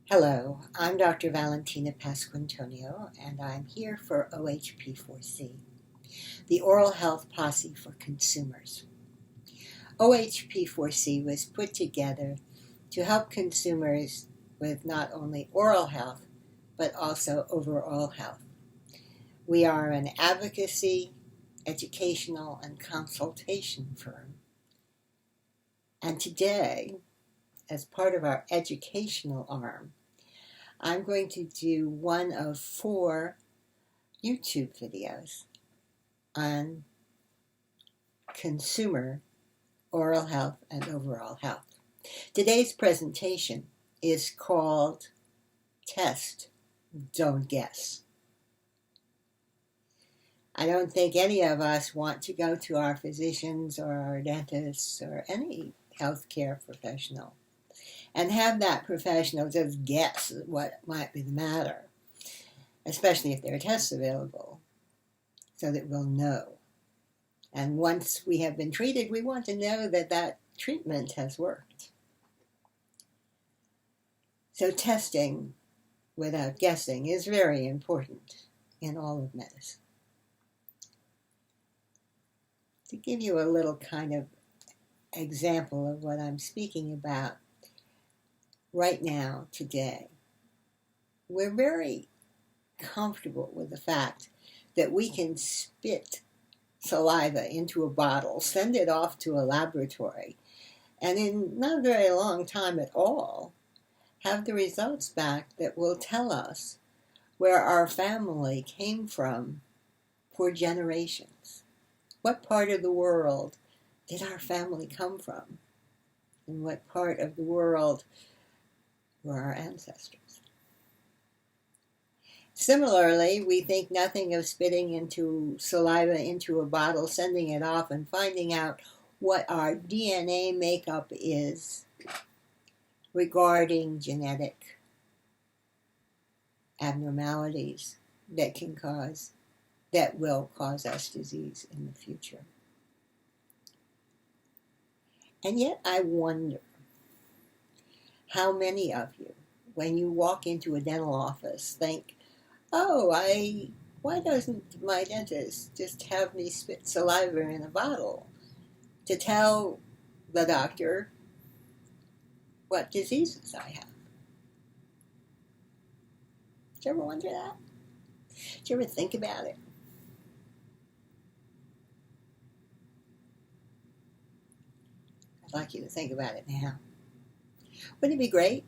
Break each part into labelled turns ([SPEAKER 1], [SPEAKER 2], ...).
[SPEAKER 1] Hello, I'm Dr. Valentina Pasquantonio, and I'm here for OHP4C, the Oral Health Posse for Consumers. OHP4C was put together to help consumers with not only oral health, but also overall health. We are an advocacy, educational, and consultation firm. And today, as part of our educational arm, I'm going to do one of 4 YouTube videos on consumer oral health and overall health. Today's presentation is called Test, Don't Guess. I don't think any of us want to go to our physicians or our dentists or any healthcare professional and have that professional just guess what might be the matter, especially if there are tests available, so that we'll know. And once we have been treated, we want to know that that treatment has worked. So testing without guessing is very important in all of medicine. To give you a little kind of example of what I'm speaking about right now, today, we're very comfortable with the fact that we can spit saliva into a bottle, send it off to a laboratory, and in not a very long time at all, have the results back that will tell us where our family came from for generations. What part of the world did our family come from? And what part of the world were our ancestors? Similarly, we think nothing of spitting into saliva into a bottle, sending it off, and finding out what our DNA makeup is regarding genetic abnormalities that will cause us disease in the future. And yet I wonder how many of you, when you walk into a dental office, think, why doesn't my dentist just have me spit saliva in a bottle to tell the doctor what diseases I have? Did you ever wonder that? Did you ever think about it? I'd like you to think about it now. Wouldn't it be great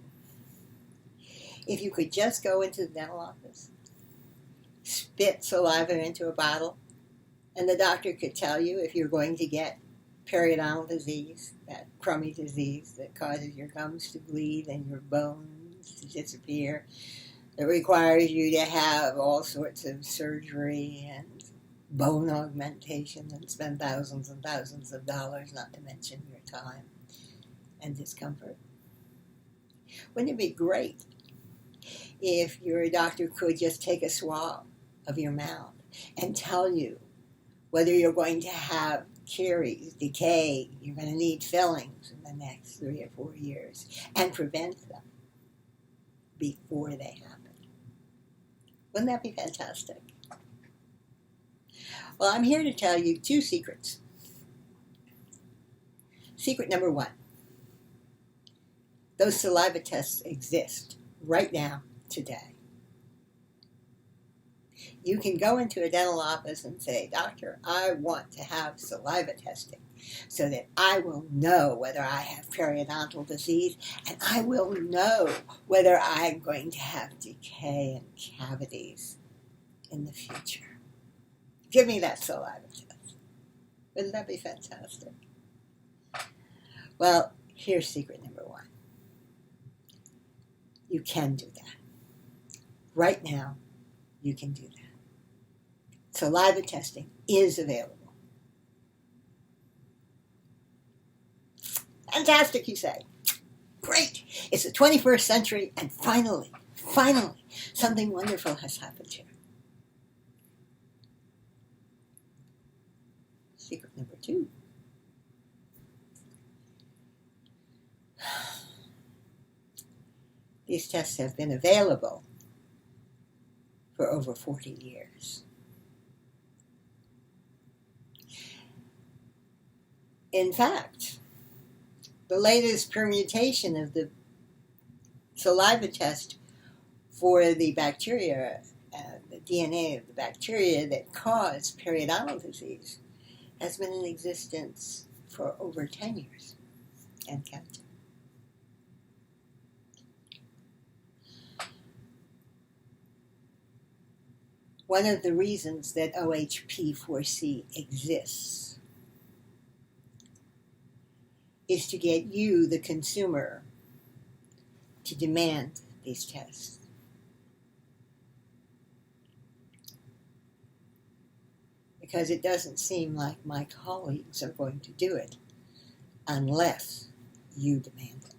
[SPEAKER 1] if you could just go into the dental office, spit saliva into a bottle, and the doctor could tell you if you're going to get periodontal disease, that crummy disease that causes your gums to bleed and your bones to disappear, that requires you to have all sorts of surgery and bone augmentation and spend thousands and thousands of dollars, not to mention your time and discomfort. Wouldn't it be great if your doctor could just take a swab of your mouth and tell you whether you're going to have caries, decay, you're going to need fillings in the next 3 or 4 years, and prevent them before they happen? Wouldn't that be fantastic? Well, I'm here to tell you 2 secrets. Secret number 1. Those saliva tests exist right now, today. You can go into a dental office and say, "Doctor, I want to have saliva testing so that I will know whether I have periodontal disease, and I will know whether I'm going to have decay and cavities in the future. Give me that saliva test." Wouldn't that be fantastic? Well, here's secret number 1. You can do that. Right now, you can do that. Saliva testing is available. Fantastic, you say. Great. It's the 21st century, and finally, something wonderful has happened here. Secret number 2. These tests have been available for over 40 years. In fact, the latest permutation of the saliva test for the bacteria, the DNA of the bacteria that cause periodontal disease, has been in existence for over 10 years and counting. One of the reasons that OHP4C exists is to get you, the consumer, to demand these tests. Because it doesn't seem like my colleagues are going to do it unless you demand it.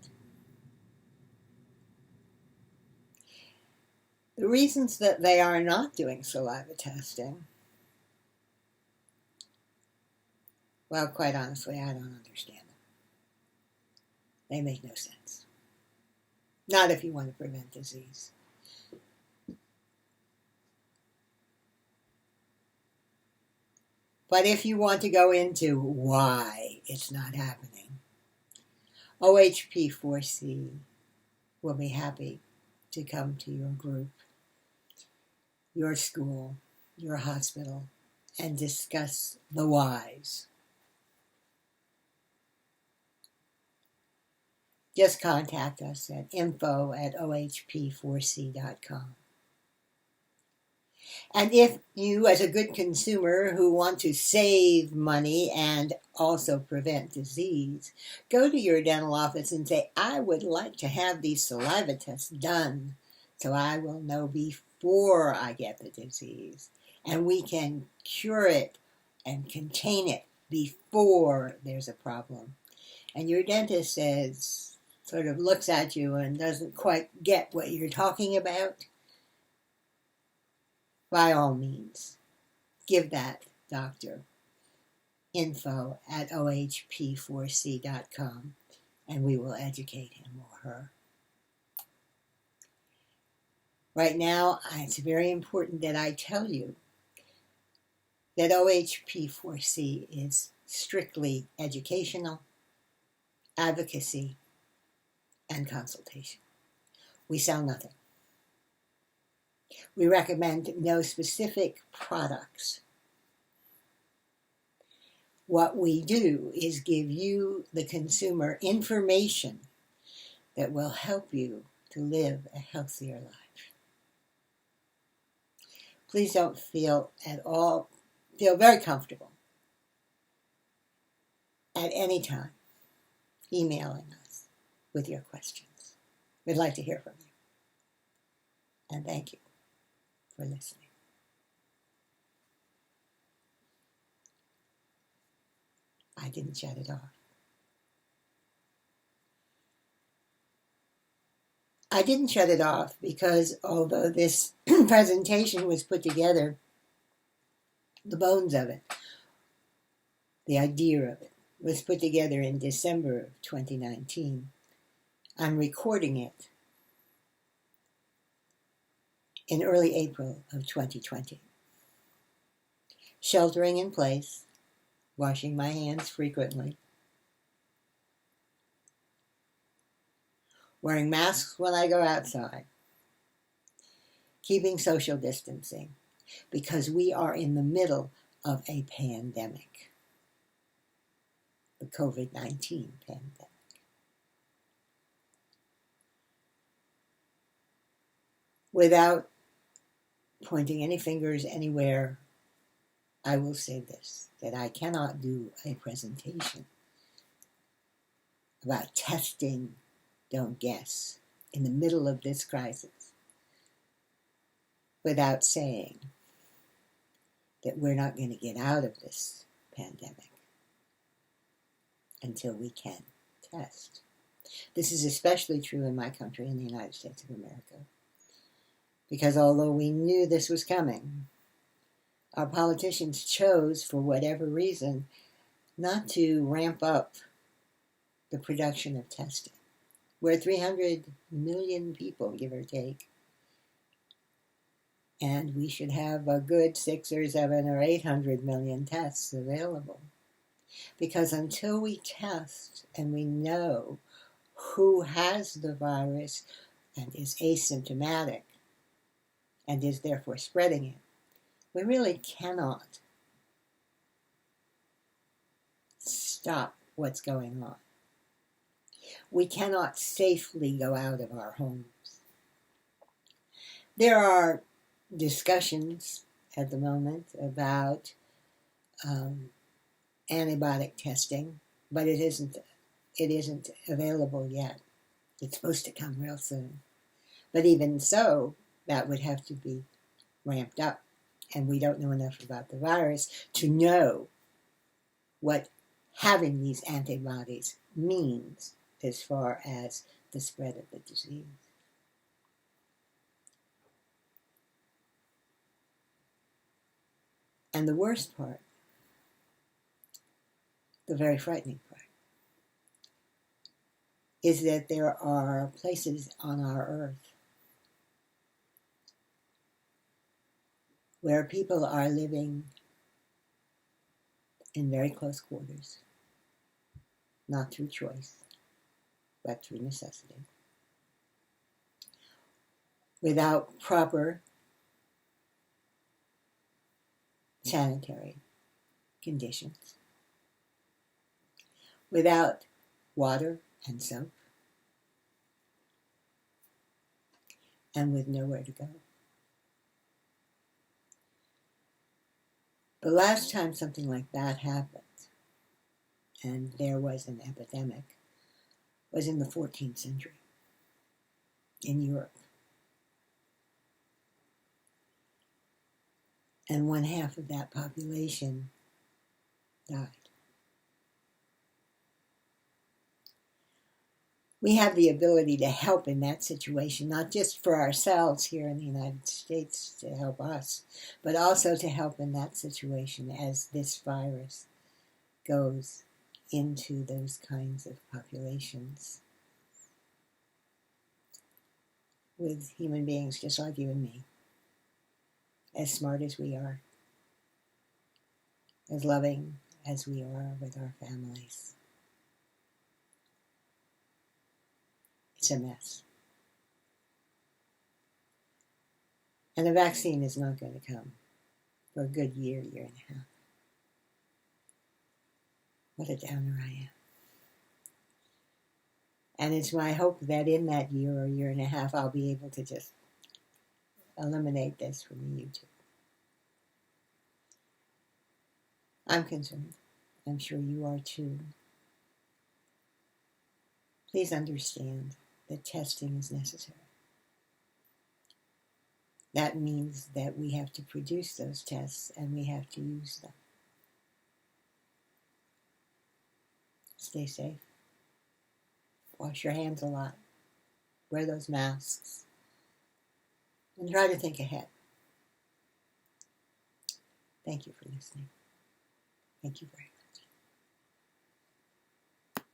[SPEAKER 1] The reasons that they are not doing saliva testing, well, quite honestly, I don't understand them. They make no sense. Not if you want to prevent disease. But if you want to go into why it's not happening, OHP4C will be happy to come to your group, your school, your hospital, and discuss the whys. Just contact us at info@ohp4c.com. And if you, as a good consumer who want to save money and also prevent disease, go to your dental office and say, I would like to have these saliva tests done so I will know before I get the disease. And we can cure it and contain it before there's a problem. And your dentist says, sort of looks at you and doesn't quite get what you're talking about, by all means, give that doctor info@ohp4c.com and we will educate him or her. Right now, it's very important that I tell you that OHP4C is strictly educational, advocacy, and consultation. We sell nothing. We recommend no specific products. What we do is give you, the consumer, information that will help you to live a healthier life. Please don't feel very comfortable at any time emailing us with your questions. We'd like to hear from you. And thank you for listening. I didn't shut it off. I didn't shut it off because although this presentation was put together, the bones of it, the idea of it, was put together in December of 2019. I'm recording it in early April of 2020. Sheltering in place, washing my hands frequently, wearing masks when I go outside, keeping social distancing, because we are in the middle of a pandemic, the COVID-19 pandemic. Without pointing any fingers anywhere, I will say this, that I cannot do a presentation about testing, don't guess, in the middle of this crisis without saying that we're not going to get out of this pandemic until we can test. This is especially true in my country, in the United States of America, because although we knew this was coming, our politicians chose, for whatever reason, not to ramp up the production of testing. We're 300 million people, give or take. And we should have a good 6 or 7 or 800 million tests available. Because until we test and we know who has the virus and is asymptomatic and is therefore spreading it, we really cannot stop what's going on. We cannot safely go out of our homes. There are discussions at the moment about antibiotic testing, but it isn't available yet. It's supposed to come real soon. But even so, that would have to be ramped up. And we don't know enough about the virus to know what having these antibodies means as far as the spread of the disease. And the worst part, the very frightening part, is that there are places on our earth where people are living in very close quarters, not through choice, but through necessity, without proper sanitary conditions, without water and soap, and with nowhere to go. The last time something like that happened, and there was an epidemic, was in the 14th century in Europe. And 1/2 of that population died. We have the ability to help in that situation, not just for ourselves here in the United States to help us, but also to help in that situation as this virus goes into those kinds of populations with human beings just like you and me, as smart as we are, as loving as we are with our families. It's a mess. And a vaccine is not going to come for a good year, year and a half. What a downer I am. And it's my hope that in that year or year and a half, I'll be able to just eliminate this from YouTube. I'm concerned. I'm sure you are too. Please understand that testing is necessary. That means that we have to produce those tests and we have to use them. Stay safe. Wash your hands a lot. Wear those masks. And try to think ahead. Thank you for listening. Thank you very much.